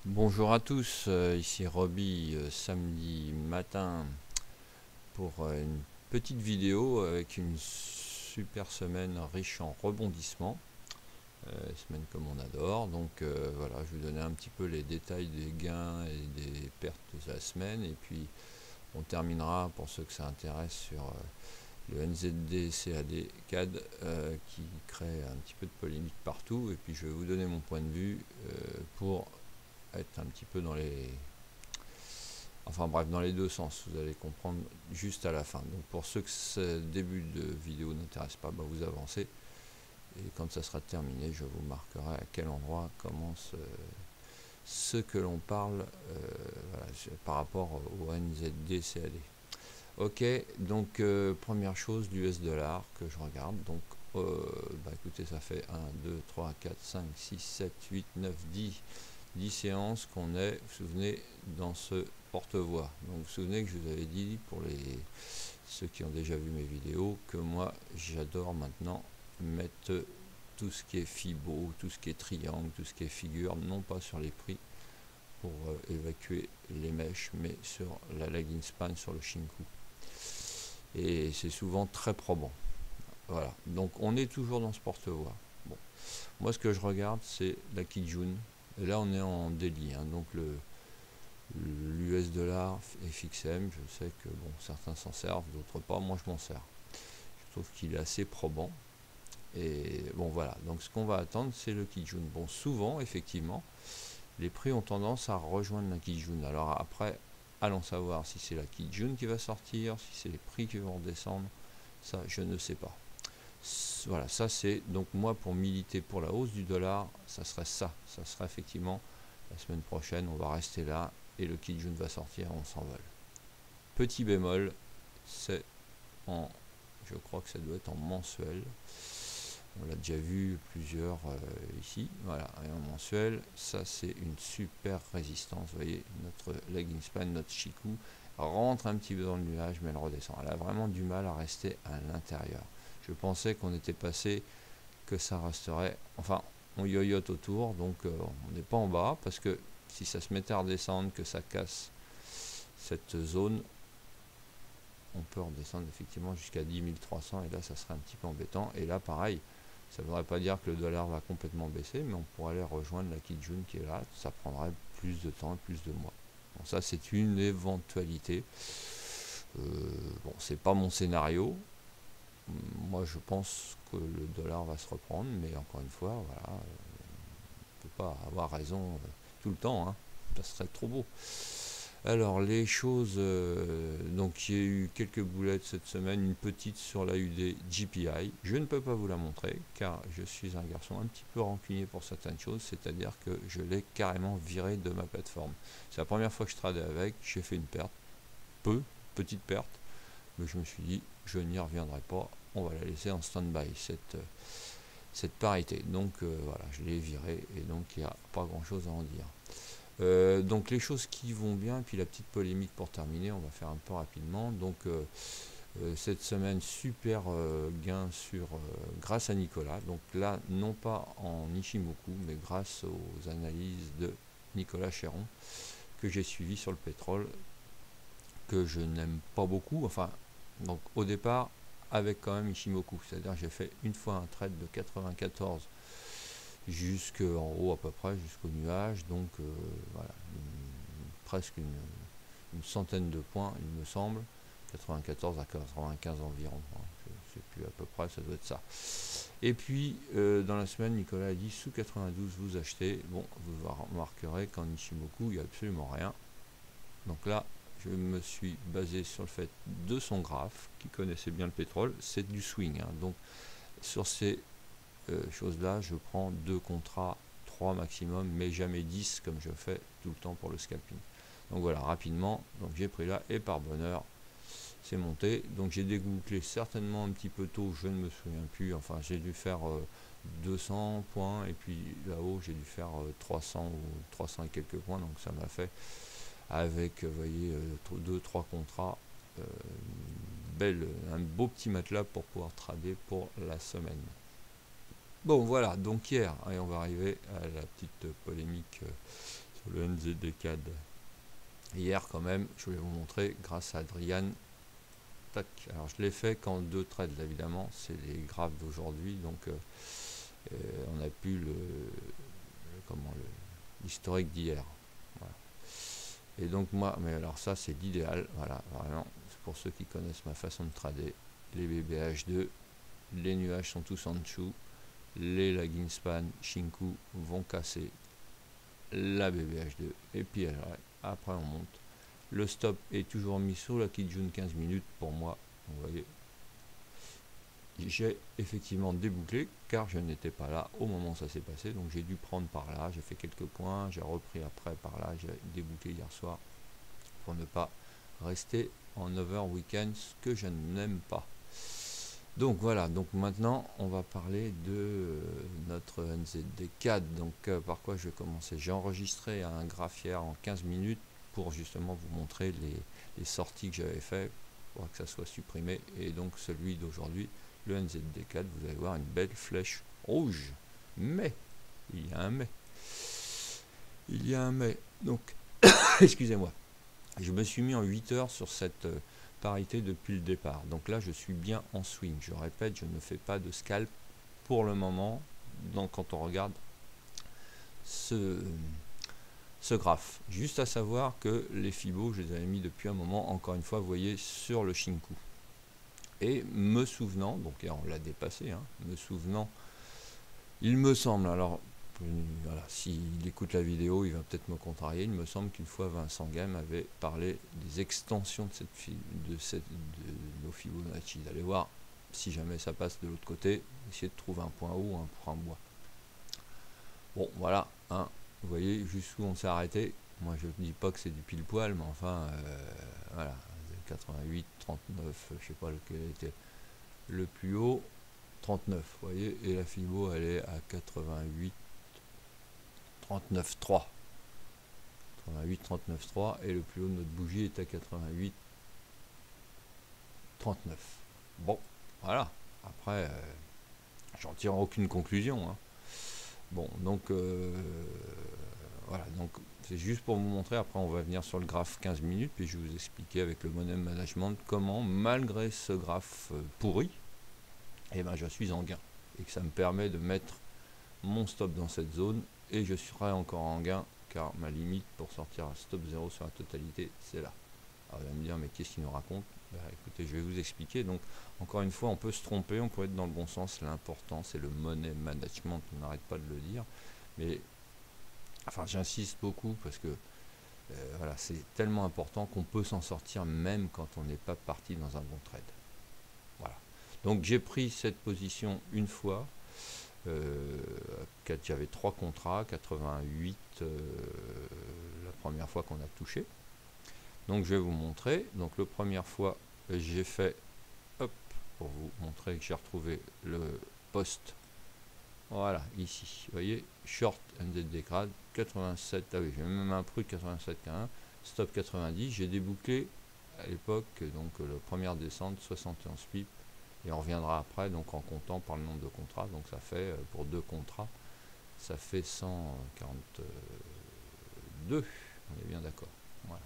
Bonjour à tous, ici Roby, samedi matin pour une petite vidéo avec une super semaine riche en rebondissements, semaine comme on adore. Donc voilà, je vais vous donner un petit peu les détails des gains et des pertes de la semaine, et puis on terminera pour ceux que ça intéresse sur le NZD CAD CAD qui crée un petit peu de polémique partout, et puis je vais vous donner mon point de vue pour être un petit peu dans les... Enfin bref, dans les deux sens, vous allez comprendre juste à la fin. Donc pour ceux que ce début de vidéo n'intéresse pas, bah vous avancez. Et quand ça sera terminé, je vous marquerai à quel endroit commence ce que l'on parle voilà, par rapport au NZD CAD. Ok, donc première chose, l'US dollar que je regarde. Donc bah écoutez, ça fait 1, 2, 3, 4, 5, 6, 7, 8, 9, 10 séances qu'on est, vous vous souvenez, dans ce porte-voix. Donc vous vous souvenez que je vous avais dit, pour ceux qui ont déjà vu mes vidéos, que moi j'adore maintenant mettre tout ce qui est fibo, tout ce qui est triangle, tout ce qui est figure, non pas sur les prix pour évacuer les mèches, mais sur la lagging span, sur le shinku. Et c'est souvent très probant. Voilà, donc on est toujours dans ce porte-voix. Bon. Moi ce que je regarde, c'est la Kijun. Et là on est en daily, hein, donc l'US dollar FXM, je sais que bon, certains s'en servent, d'autres pas, moi je m'en sers. Je trouve qu'il est assez probant. Et bon voilà, donc ce qu'on va attendre, c'est le Kijun. Bon, souvent, effectivement, les prix ont tendance à rejoindre la Kijun. Alors après, allons savoir si c'est la Kijun qui va sortir, si c'est les prix qui vont redescendre, ça je ne sais pas. Voilà, ça c'est donc moi pour militer pour la hausse du dollar, ça serait ça serait effectivement la semaine prochaine, on va rester là et le Kijun va sortir, on s'envole. Petit bémol, c'est en, je crois que ça doit être en mensuel. On l'a déjà vu plusieurs ici, voilà, et en mensuel, ça c'est une super résistance. Vous voyez, notre lagging span, notre Chikou rentre un petit peu dans le nuage, mais elle redescend. Elle a vraiment du mal à rester à l'intérieur. Je pensais qu'on était passé, que ça resterait, enfin, on yoyote autour, donc on n'est pas en bas, parce que si ça se mettait à redescendre, que ça casse cette zone, on peut redescendre effectivement jusqu'à 10 300, et là ça serait un petit peu embêtant. Et là pareil, ça ne voudrait pas dire que le dollar va complètement baisser, mais on pourrait aller rejoindre la Kijun qui est là, ça prendrait plus de temps et plus de mois. Bon, ça c'est une éventualité. Bon, c'est pas mon scénario. Moi je pense que le dollar va se reprendre, mais encore une fois, voilà, on ne peut pas avoir raison tout le temps, hein. Ça serait trop beau. Alors les choses, donc il y a eu quelques boulettes cette semaine, une petite sur l'AUD GPI. Je ne peux pas vous la montrer car je suis un garçon un petit peu rancunier pour certaines choses, c'est-à-dire que je l'ai carrément viré de ma plateforme. C'est la première fois que je tradais avec, j'ai fait une perte, petite perte, mais je me suis dit je n'y reviendrai pas, on va la laisser en stand-by cette parité. Donc voilà, je l'ai viré et donc il n'y a pas grand-chose à en dire. Donc les choses qui vont bien, puis la petite polémique pour terminer, on va faire un peu rapidement. Donc cette semaine, super gain grâce à Nicolas. Donc là, non pas en Ishimoku, mais grâce aux analyses de Nicolas Chéron, que j'ai suivi sur le pétrole, que je n'aime pas beaucoup. Enfin, donc au départ, avec quand même Ishimoku, c'est-à-dire j'ai fait une fois un trade de 94 jusqu'en haut à peu près, jusqu'au nuage, donc voilà, presque une centaine de points il me semble, 94 à 95 environ, je ne sais plus à peu près, ça doit être ça. Et puis dans la semaine, Nicolas a dit sous 92 vous achetez. Bon, vous remarquerez qu'en Ishimoku il n'y a absolument rien, donc là je me suis basé sur le fait de son graphe, qui connaissait bien le pétrole, c'est du swing, hein. Donc sur ces choses-là, je prends 2 contrats, 3 maximum, mais jamais 10 comme je fais tout le temps pour le scalping. Donc voilà, rapidement, donc j'ai pris là, et par bonheur, c'est monté. Donc j'ai débouclé certainement un petit peu tôt, je ne me souviens plus, enfin j'ai dû faire 200 points, et puis là-haut j'ai dû faire 300 ou 300 et quelques points, donc ça m'a fait, avec, vous voyez, 2-3 contrats, un beau petit matelas pour pouvoir trader pour la semaine. Bon voilà, donc hier, et on va arriver à la petite polémique sur le NZD-CAD. Hier quand même, je voulais vous montrer grâce à Adrian. Tac. Alors je l'ai fait qu'en 2 trades évidemment, c'est les graphes d'aujourd'hui, donc on a pu l'historique d'hier. Voilà. Et donc moi, mais alors ça c'est l'idéal, voilà, vraiment, c'est pour ceux qui connaissent ma façon de trader. Les BBH2, les nuages sont tous en dessous, les lagging span Shinku vont casser la BBH2, et puis après on monte. Le stop est toujours mis sur la Kijun 15 minutes pour moi, vous voyez. J'ai effectivement débouclé car je n'étais pas là au moment où ça s'est passé, donc j'ai dû prendre par là, j'ai fait quelques points, j'ai repris après par là, j'ai débouclé hier soir pour ne pas rester en over weekend, ce que je n'aime pas. Donc voilà, donc maintenant on va parler de notre NZD-CAD. Donc par quoi je vais commencer? J'ai enregistré un graphe hier en 15 minutes pour justement vous montrer les sorties que j'avais fait pour que ça soit supprimé, et donc celui d'aujourd'hui, le NZD-CAD, vous allez voir une belle flèche rouge, mais il y a un mais, donc excusez-moi, je me suis mis en 8 heures sur cette parité depuis le départ, donc là je suis bien en swing. Je répète, je ne fais pas de scalp pour le moment. Donc quand on regarde ce graphe, juste à savoir que les Fibo, je les avais mis depuis un moment, encore une fois, vous voyez, sur le Shinku. Et me souvenant, donc on l'a dépassé, hein, me souvenant, il me semble, alors voilà, s'il écoute la vidéo, il va peut-être me contrarier, il me semble qu'une fois Vincent Game avait parlé des extensions de nos Fibonacci. Allez voir si jamais ça passe de l'autre côté, essayer de trouver un point haut, un point bas. Bon, voilà, hein, vous voyez jusqu'où on s'est arrêté. Moi je ne dis pas que c'est du pile poil, mais enfin voilà, 88, 39, je sais pas lequel était le plus haut, 39, vous voyez, et la Fibo elle est à 88, 39,3, 88, 39,3, et le plus haut de notre bougie est à 88, 39. Bon, voilà, après j'en tire aucune conclusion, hein. Bon, donc voilà, donc c'est juste pour vous montrer. Après on va venir sur le graphe 15 minutes, puis je vais vous expliquer avec le Money Management comment, malgré ce graphe pourri, et ben je suis en gain, et que ça me permet de mettre mon stop dans cette zone, et je serai encore en gain, car ma limite pour sortir à stop 0 sur la totalité, c'est là. Alors vous allez me dire, mais qu'est-ce qu'il nous raconte? Ben, écoutez, je vais vous expliquer. Donc encore une fois, on peut se tromper, on peut être dans le bon sens. L'important c'est le money management, on n'arrête pas de le dire, mais enfin j'insiste beaucoup parce que voilà, c'est tellement important qu'on peut s'en sortir même quand on n'est pas parti dans un bon trade. Voilà, donc j'ai pris cette position une fois, j'avais 3 contrats, 88 la première fois qu'on a touché. Donc je vais vous montrer. Donc la première fois j'ai fait, hop, pour vous montrer que j'ai retrouvé le poste, voilà, ici, vous voyez, short NZD grade 87, ah oui, j'ai même un prix de 87,1, stop 90, j'ai débouclé à l'époque, donc la première descente 71 pips, et on reviendra après, donc en comptant par le nombre de contrats, donc ça fait, pour 2 contrats, ça fait 142, on est bien d'accord, voilà.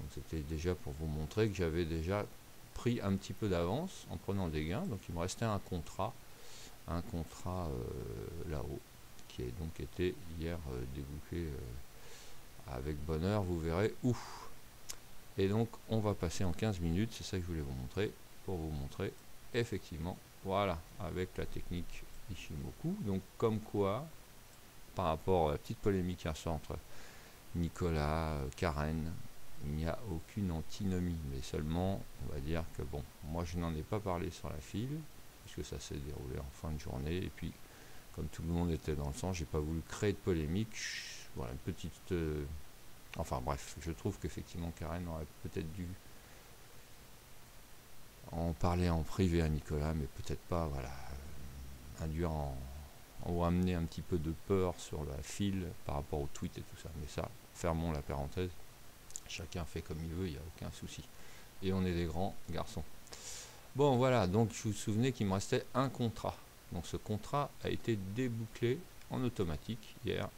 Donc c'était déjà pour vous montrer que j'avais déjà pris un petit peu d'avance en prenant des gains, donc il me restait un contrat là-haut, qui a donc été hier débouclé avec bonheur, vous verrez où. Et donc on va passer en 15 minutes, c'est ça que je voulais vous montrer, pour vous montrer effectivement, voilà, avec la technique Ishimoku. Donc comme quoi, par rapport à la petite polémique hier soir entre Nicolas, Karen, il n'y a aucune antinomie, mais seulement on va dire que bon, moi je n'en ai pas parlé sur la file, puisque ça s'est déroulé en fin de journée, et puis comme tout le monde était dans le sens, j'ai pas voulu créer de polémique. Voilà, une petite enfin bref, je trouve qu'effectivement Karen aurait peut-être dû en parler en privé à Nicolas, mais peut-être pas, voilà, induire ou amener un petit peu de peur sur la file par rapport au tweet et tout ça. Mais ça, fermons la parenthèse, chacun fait comme il veut, il n'y a aucun souci, et on est des grands garçons. Bon voilà, donc je vous souvenez qu'il me restait un contrat, donc ce contrat a été débouclé en automatique hier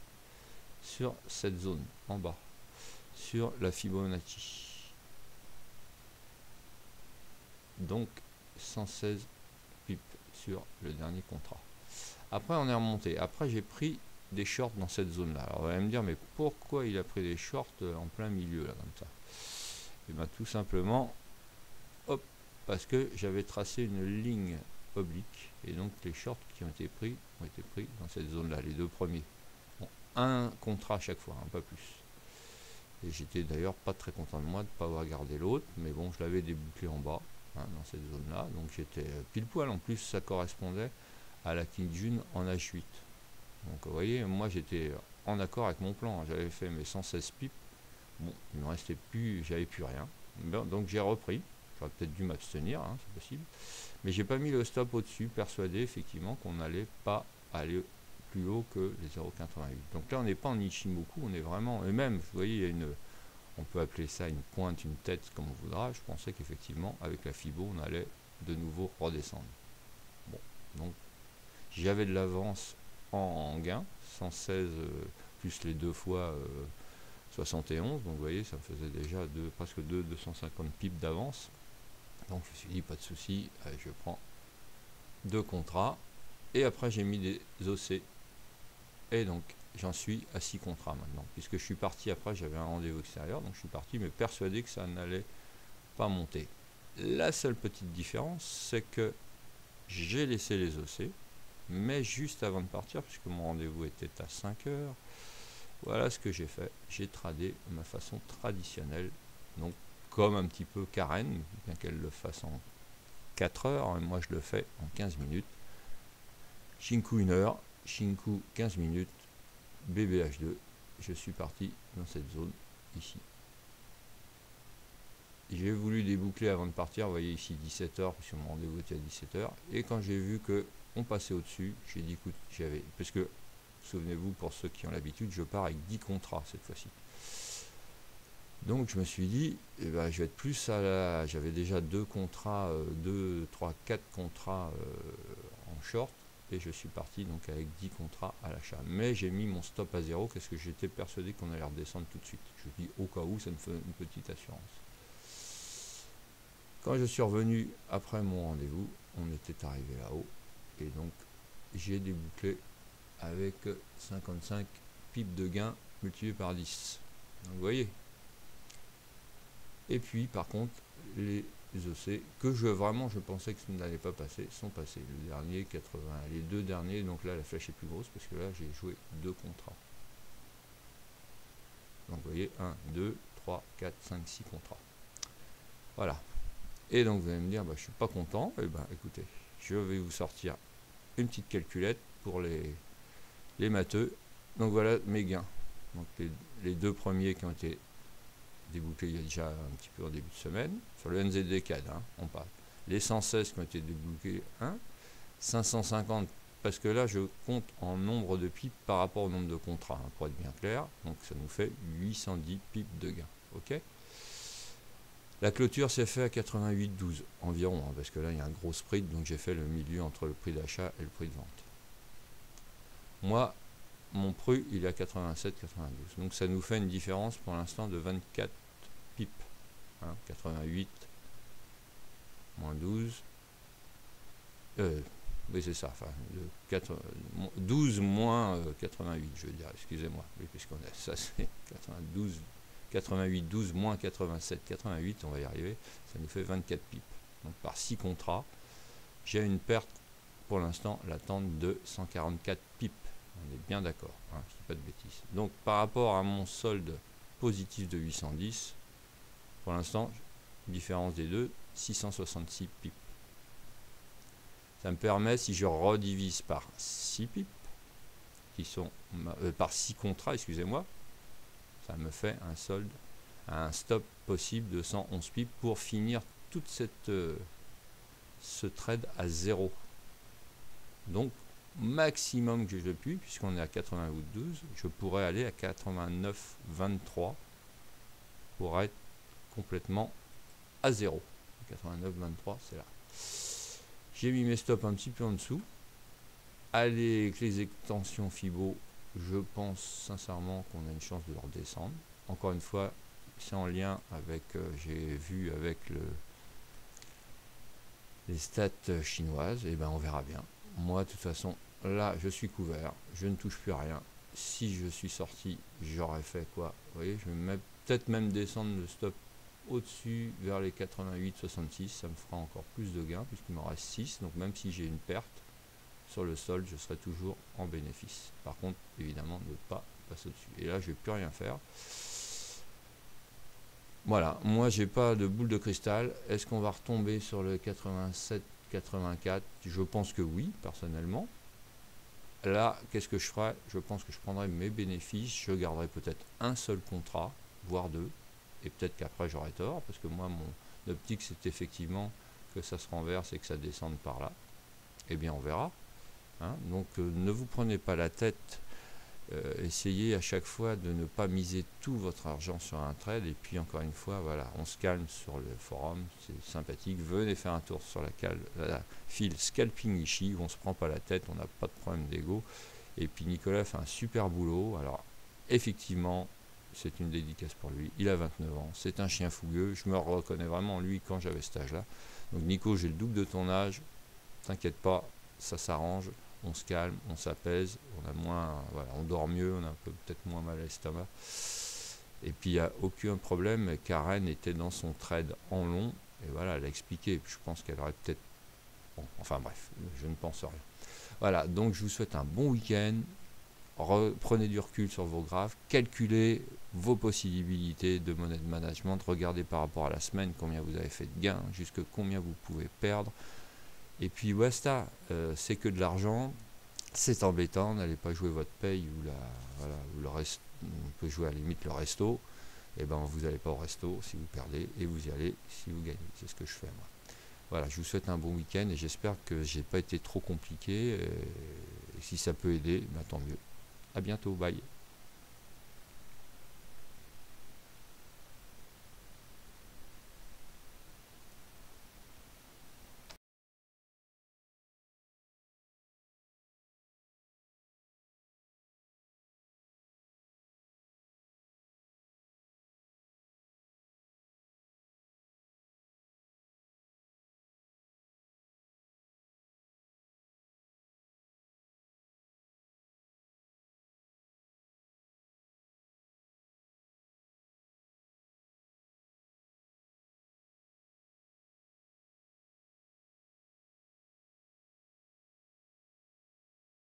sur cette zone en bas, sur la Fibonacci. Donc 116 pips sur le dernier contrat. Après on est remonté. Après j'ai pris des shorts dans cette zone là. Alors vous allez me dire, mais pourquoi il a pris des shorts en plein milieu là comme ça? Et bien tout simplement, hop, parce que j'avais tracé une ligne oblique, et donc les shorts qui ont été pris dans cette zone là, les deux premiers. Bon, un contrat à chaque fois, hein, pas plus. Et j'étais d'ailleurs pas très content de moi de ne pas avoir gardé l'autre, mais bon, je l'avais débouclé en bas, hein, dans cette zone là, donc j'étais pile poil. En plus ça correspondait à la Kijun en H8. Donc vous voyez, moi j'étais en accord avec mon plan, j'avais fait mes 116 pips. Bon, il me restait plus, j'avais plus rien. Bon, donc j'ai repris. J'aurais peut-être dû m'abstenir, hein, c'est possible. Mais j'ai pas mis le stop au-dessus, persuadé effectivement qu'on n'allait pas aller plus haut que les 0,88. Donc là, on n'est pas en Ichimoku, on est vraiment. Et même, vous voyez, il y a une. On peut appeler ça une pointe, une tête, comme on voudra. Je pensais qu'effectivement, avec la Fibo, on allait de nouveau redescendre. Bon, donc j'avais de l'avance en gain, 116 plus les deux fois 71, donc vous voyez, ça me faisait déjà presque 250 pips d'avance. Donc je me suis dit, pas de souci, je prends deux contrats. Et après j'ai mis des OC. Et donc j'en suis à 6 contrats maintenant. Puisque je suis parti après, j'avais un rendez-vous extérieur, donc je suis parti, mais persuadé que ça n'allait pas monter. La seule petite différence, c'est que j'ai laissé les OC, mais juste avant de partir, puisque mon rendez-vous était à 5 heures, voilà ce que j'ai fait. J'ai tradé de ma façon traditionnelle, donc comme un petit peu Karen, bien qu'elle le fasse en 4 heures, moi je le fais en 15 minutes. Shinku 1 heure, Shinku 15 minutes, BBH2, je suis parti dans cette zone ici. J'ai voulu déboucler avant de partir, vous voyez ici 17h, puisque mon rendez-vous était à 17h, et quand j'ai vu que on passait au-dessus, j'ai dit écoute, parce que souvenez-vous, pour ceux qui ont l'habitude, je pars avec 10 contrats cette fois-ci. Donc je me suis dit, eh ben, je vais être plus à la. J'avais déjà 2 contrats, 2, 3, 4 contrats en short, et je suis parti donc avec 10 contrats à l'achat. Mais j'ai mis mon stop à 0, parce que j'étais persuadé qu'on allait redescendre tout de suite. Je dis au cas où, ça me fait une petite assurance. Quand je suis revenu après mon rendez-vous, on était arrivé là-haut, et donc j'ai débouclé avec 55 pips de gain multiplié par 10. Donc vous voyez. Et puis par contre, les OC que je pensais que ça n'allait pas passer, sont passés. Le dernier 80, les deux derniers, donc là la flèche est plus grosse parce que là j'ai joué 2 contrats. Donc vous voyez, 1, 2, 3, 4, 5, 6 contrats. Voilà. Et donc vous allez me dire, bah, je suis pas content. Et ben écoutez, je vais vous sortir une petite calculette pour les matheux. Donc voilà mes gains. Donc les deux premiers qui ont été débouclés il y a déjà un petit peu en début de semaine. Sur le NZD CAD, hein, on parle. Les 116 qui ont été débouclés, 1. 550, parce que là je compte en nombre de pips par rapport au nombre de contrats, hein, pour être bien clair. Donc ça nous fait 810 pips de gains. Ok. La clôture s'est fait à 88,12 environ, hein, parce que là il y a un gros spread, donc j'ai fait le milieu entre le prix d'achat et le prix de vente. Moi, mon prix il est à 87,92, donc ça nous fait une différence pour l'instant de 24 pips. Hein, 88 moins 12, oui c'est ça, enfin 12 moins 88, je veux dire, excusez-moi, oui, puisqu'on a ça, c'est 92. 88, 12 moins 87, 88, on va y arriver, ça nous fait 24 pips. Donc par 6 contrats, j'ai une perte pour l'instant latente de 144 pips. On est bien d'accord, hein, je ne dis pas de bêtises. Donc par rapport à mon solde positif de 810, pour l'instant, différence des deux, 666 pips. Ça me permet, si je redivise par 6 pips, qui sont par 6 contrats, excusez-moi, ça me fait un solde, un stop possible de 111 pips pour finir toute ce trade à 0. Donc, maximum que je puis, puisqu'on est à 88,12, je pourrais aller à 89,23 pour être complètement à 0. 89,23, c'est là. J'ai mis mes stops un petit peu en dessous. Avec les extensions Fibo, je pense sincèrement qu'on a une chance de le redescendre. Encore une fois, c'est en lien avec, j'ai vu avec les stats chinoises, et ben on verra bien. Moi, de toute façon, là, je suis couvert, je ne touche plus à rien. Si je suis sorti, j'aurais fait quoi? Vous voyez, je vais peut-être même descendre le stop au-dessus vers les 88,66, ça me fera encore plus de gains puisqu'il m'en reste 6, donc même si j'ai une perte sur le solde, je serai toujours en bénéfice. Par contre, évidemment, ne pas passer au-dessus. Et là, je ne vais plus rien faire. Voilà, moi j'ai pas de boule de cristal. Est-ce qu'on va retomber sur le 87-84? Je pense que oui, personnellement. Là, qu'est-ce que je ferai? Je pense que je prendrai mes bénéfices, je garderai peut-être un seul contrat, voire deux, et peut-être qu'après j'aurai tort, parce que moi mon optique c'est effectivement que ça se renverse et que ça descende par là. Eh bien on verra. Hein. Donc ne vous prenez pas la tête. Essayez à chaque fois de ne pas miser tout votre argent sur un trade, et puis encore une fois, voilà, on se calme sur le forum, c'est sympathique. Venez faire un tour sur la file Scalping Ishi, où on se prend pas la tête, on n'a pas de problème d'ego. Et puis Nicolas fait un super boulot. Alors effectivement, c'est une dédicace pour lui, il a 29 ans, c'est un chien fougueux, je me reconnais vraiment en lui quand j'avais cet âge là. Donc Nico, j'ai le double de ton âge, t'inquiète pas, ça s'arrange. On se calme, on s'apaise, on a moins, voilà, on dort mieux, on a peut-être moins mal à l'estomac. Et puis il n'y a aucun problème. Karen était dans son trade en long, et voilà, elle a expliqué. Je pense qu'elle aurait peut-être. Bon, enfin bref, je ne pense rien. Voilà, donc je vous souhaite un bon week-end. Prenez du recul sur vos graphes, calculez vos possibilités de money de management, regardez par rapport à la semaine combien vous avez fait de gains, jusque combien vous pouvez perdre. Et puis basta, c'est que de l'argent, c'est embêtant, n'allez pas jouer votre paye ou le reste, on peut jouer à la limite le resto, et ben vous n'allez pas au resto si vous perdez, et vous y allez si vous gagnez, c'est ce que je fais moi. Voilà, je vous souhaite un bon week-end et j'espère que j'ai pas été trop compliqué, et si ça peut aider, ben tant mieux. À bientôt, bye.